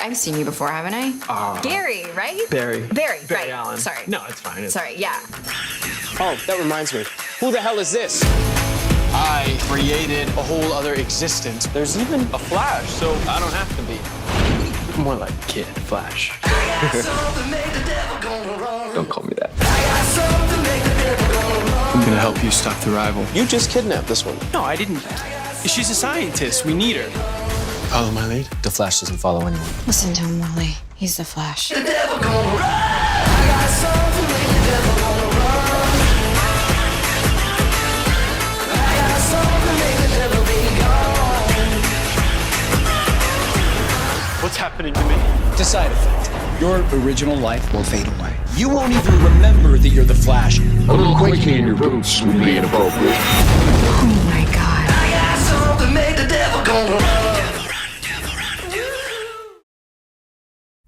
I've seen you before, haven't I? Gary, right? Barry right. Allen. Sorry. No, it's fine. Sorry, yeah. Oh, that reminds me. Who the hell is this? I created a whole other existence. There's even a Flash, so I don't have to be. More like Kid Flash. Don't call me that. I'm gonna help you stop the rival. You just kidnapped this one. No, I didn't. She's a scientist. We need her. Follow my lead. The Flash doesn't follow anyone. Listen to him, Wally. He's the Flash. What's happening to me? It's a side effect. Your original life will fade away. You won't even remember that you're the Flash. A little quaking in your boots would be inappropriate. Oh my God.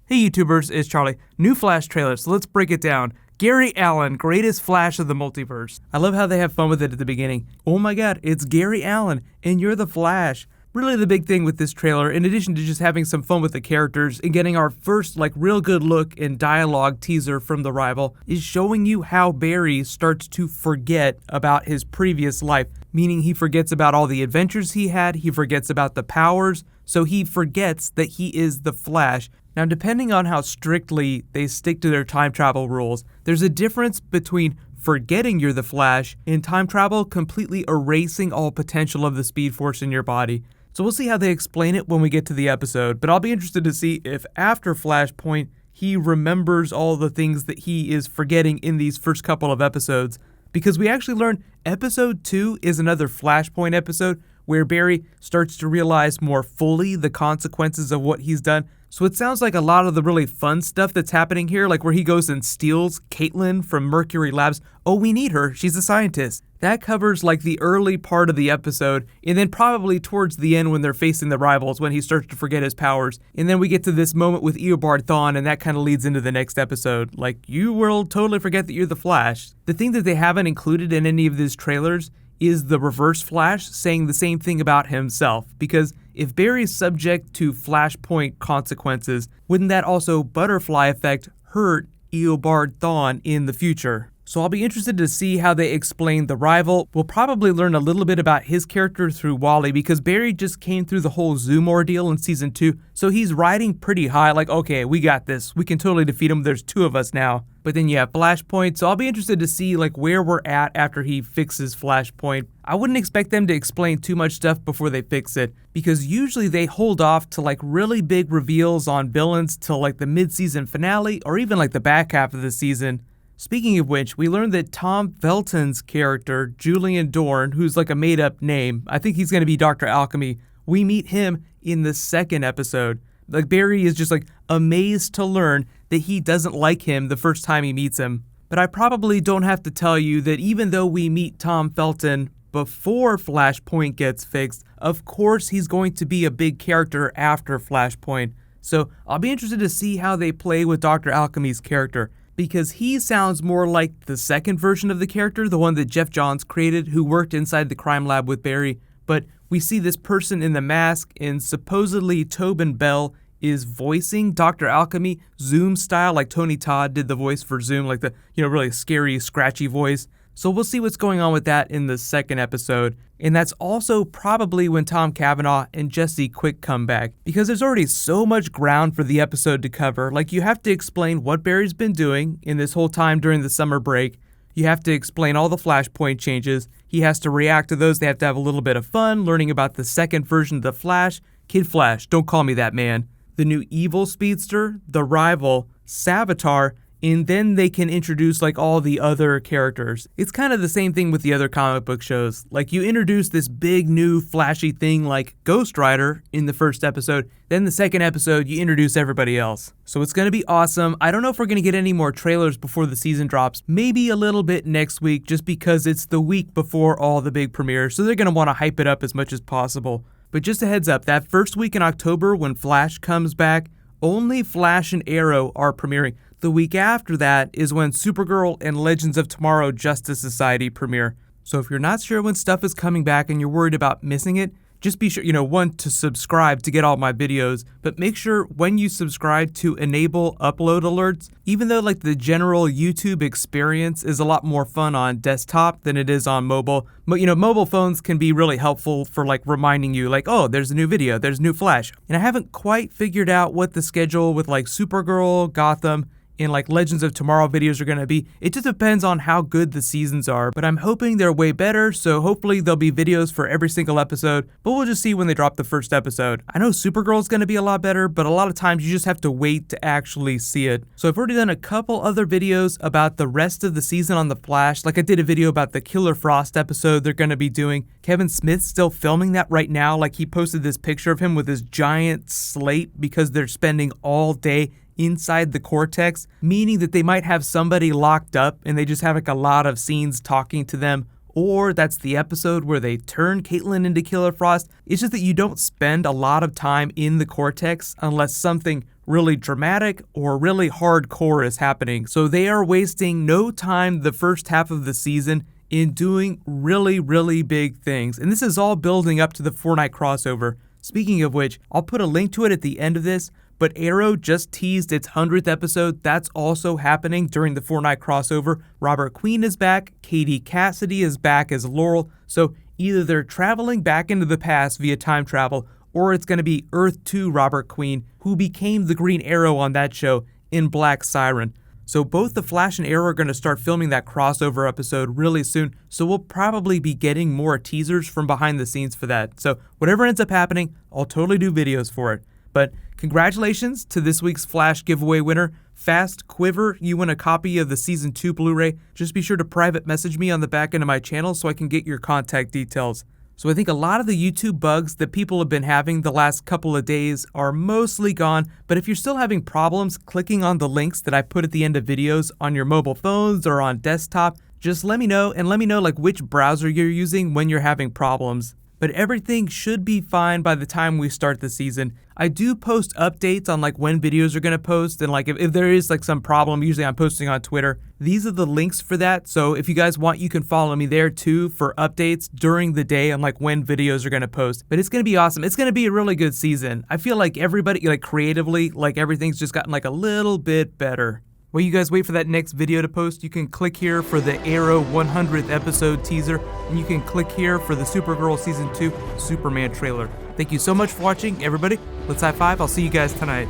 Hey YouTubers, it's Charlie. New Flash trailer, so let's break it down. Gary Allen, greatest Flash of the multiverse. I love how they have fun with it at the beginning. Oh my God, it's Gary Allen, and you're the Flash. Really the big thing with this trailer, in addition to just having some fun with the characters and getting our first real good look and dialogue teaser from the rival, is showing you how Barry starts to forget about his previous life. Meaning he forgets about all the adventures he had, he forgets about the powers, so he forgets that he is the Flash. Now, depending on how strictly they stick to their time travel rules, there's a difference between forgetting you're the Flash and time travel completely erasing all potential of the Speed Force in your body. So we'll see how they explain it when we get to the episode, but I'll be interested to see if after Flashpoint, he remembers all the things that he is forgetting in these first couple of episodes. Because we actually learn episode 2 is another Flashpoint episode where Barry starts to realize more fully the consequences of what he's done. So it sounds like a lot of the really fun stuff that's happening here, like where he goes and steals Caitlin from Mercury Labs. Oh, we need her. She's a scientist. That covers the early part of the episode, and then probably towards the end when they're facing the rivals, when he starts to forget his powers. And then we get to this moment with Eobard Thawne, and that kind of leads into the next episode. You will totally forget that you're the Flash. The thing that they haven't included in any of these trailers is the Reverse Flash saying the same thing about himself, because if Barry's subject to Flashpoint consequences, wouldn't that also butterfly effect hurt Eobard Thawne in the future? So I'll be interested to see how they explain the rival. We'll probably learn a little bit about his character through Wally, because Barry just came through the whole Zoom ordeal in season 2, so he's riding pretty high, okay, we got this. We can totally defeat him. There's 2 of us now. But then you have Flashpoint, so I'll be interested to see where we're at after he fixes Flashpoint. I wouldn't expect them to explain too much stuff before they fix it, because usually they hold off to really big reveals on villains till the mid-season finale, or even the back half of the season. Speaking of which, we learned that Tom Felton's character, Julian Dorn, who's a made-up name, I think he's going to be Dr. Alchemy, we meet him in the second episode. Barry is just amazed to learn that he doesn't like him the first time he meets him. But I probably don't have to tell you that even though we meet Tom Felton before Flashpoint gets fixed, of course he's going to be a big character after Flashpoint. So I'll be interested to see how they play with Dr. Alchemy's character, because he sounds more like the second version of the character, the one that Geoff Johns created, who worked inside the crime lab with Barry. But we see this person in the mask, and supposedly Tobin Bell is voicing Dr. Alchemy Zoom style, like Tony Todd did the voice for Zoom, the really scary, scratchy voice. So we'll see what's going on with that in the second episode. And that's also probably when Tom Cavanaugh and Jesse Quick come back, because there's already so much ground for the episode to cover. You have to explain what Barry's been doing in this whole time during the summer break. You have to explain all the Flashpoint changes. He has to react to those. They have to have a little bit of fun learning about the second version of the Flash. Kid Flash, don't call me that, man. The new evil speedster, the rival, Savitar, and then they can introduce all the other characters. It's kind of the same thing with the other comic book shows. You introduce this big new flashy thing like Ghost Rider in the first episode, then the second episode you introduce everybody else. So it's going to be awesome. I don't know if we're going to get any more trailers before the season drops. Maybe a little bit next week, just because it's the week before all the big premieres, so they're going to want to hype it up as much as possible. But just a heads up, that first week in October when Flash comes back, only Flash and Arrow are premiering. The week after that is when Supergirl and Legends of Tomorrow Justice Society premiere. So if you're not sure when stuff is coming back and you're worried about missing it, just be sure, one, to subscribe to get all my videos, but make sure when you subscribe to enable upload alerts, even though like the general YouTube experience is a lot more fun on desktop than it is on mobile. But mobile phones can be really helpful for like reminding you like, oh, there's a new video, there's a new Flash. And I haven't quite figured out what the schedule with like Supergirl, Gotham, and like Legends of Tomorrow videos are going to be. It just depends on how good the seasons are, but I'm hoping they're way better, so hopefully there'll be videos for every single episode, but we'll just see when they drop the first episode. I know Supergirl's going to be a lot better, but a lot of times you just have to wait to actually see it. So I've already done a couple other videos about the rest of the season on The Flash, like I did a video about the Killer Frost episode they're going to be doing. Kevin Smith's still filming that right now, like he posted this picture of him with his giant slate because they're spending all day inside the Cortex, meaning that they might have somebody locked up and they just have like a lot of scenes talking to them, or that's the episode where they turn Caitlin into Killer Frost. It's just that you don't spend a lot of time in the Cortex unless something really dramatic or really hardcore is happening. So they are wasting no time the first half of the season in doing really, really big things. And this is all building up to the 4-night crossover. Speaking of which, I'll put a link to it at the end of this, but Arrow just teased its 100th episode. That's also happening during the 4-night crossover. Robert Queen is back, Katie Cassidy is back as Laurel, so either they're traveling back into the past via time travel, or it's going to be Earth 2 Robert Queen, who became the Green Arrow on that show in Black Siren. So both The Flash and Arrow are going to start filming that crossover episode really soon, so we'll probably be getting more teasers from behind the scenes for that. So whatever ends up happening, I'll totally do videos for it. But congratulations to this week's Flash giveaway winner, Fast Quiver. You win a copy of the Season 2 Blu-ray. Just be sure to private message me on the back end of my channel so I can get your contact details. So I think a lot of the YouTube bugs that people have been having the last couple of days are mostly gone, but if you're still having problems clicking on the links that I put at the end of videos on your mobile phones or on desktop, just let me know, and let me know like which browser you're using when you're having problems. But everything should be fine by the time we start the season. I do post updates on like when videos are going to post, and like if there is like some problem, usually I'm posting on Twitter. These are the links for that, so if you guys want, you can follow me there too for updates during the day on like when videos are going to post. But it's going to be awesome. It's going to be a really good season. I feel like everybody, like creatively, like everything's just gotten like a little bit better. While you guys wait for that next video to post, you can click here for the Arrow 100th episode teaser, and you can click here for the Supergirl Season 2 Superman trailer. Thank you so much for watching, everybody. Let's high five. I'll see you guys tonight.